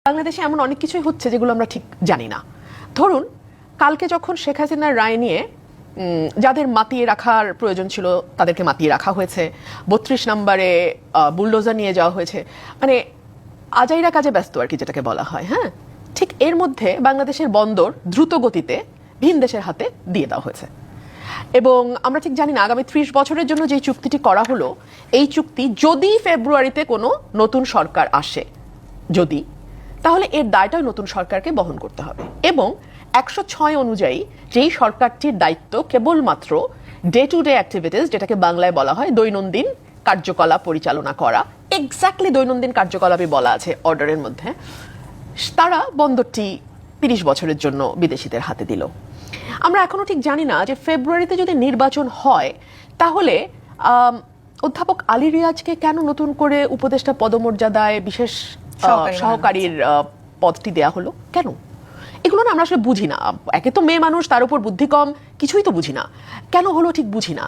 বাংলাদেশে এমন অনেক কিছুই হচ্ছে যেগুলো আমরা ঠিক জানি না। ধরুন কালকে যখন শেখ হাসিনার রায় নিয়ে যাদের মাতিয়ে রাখার প্রয়োজন ছিল তাদেরকে মাতিয়ে রাখা হয়েছে, ৩২ নম্বরে বুলডোজার নিয়ে যাওয়া হয়েছে, মানে আজাইরা কাজে ব্যস্ত আর কি যেটাকে বলা হয়। হ্যাঁ, ঠিক এর মধ্যে বাংলাদেশের বন্দর দ্রুত গতিতে ভিন দেশের হাতে দিয়ে দেওয়া হয়েছে এবং আমরা ঠিক জানি না আগামী ৩০ বছরের জন্য যে চুক্তিটি করা হলো, এই চুক্তি যদি ফেব্রুয়ারিতে কোনো নতুন সরকার আসে, যদি, তাহলে এর দায়টাও নতুন সরকারকে বহন করতে হবে এবং ১০৬ অনুযায়ী যেই সরকারটির দায়িত্ব কেবলমাত্র ডে টু ডে অ্যাক্টিভিটিস, যেটাকে বাংলায় বলা হয় দৈনন্দিন কার্যকলাপ পরিচালনা করা, এক্স্যাক্টলি দৈনন্দিন কার্যকলাপই বলা আছে অর্ডারের মধ্যে, তারা বন্দরটি ৩০ বছরের জন্য বিদেশিদের হাতে দিল। আমরা এখনো ঠিক জানি না যে ফেব্রুয়ারিতে যদি নির্বাচন হয় তাহলে অধ্যাপক আলী রিয়াজকে কেন নতুন করে উপদেষ্টা পদমর্যাদায় বিশেষ সহকারীর পদটি দেয়া হলো, কেন? এগুলো না আমরা আসলে বুঝি না। একে তো মেয়ে মানুষ, তার উপর বুদ্ধি কম, কিছুই তো বুঝি না, কেন হলো ঠিক বুঝি না।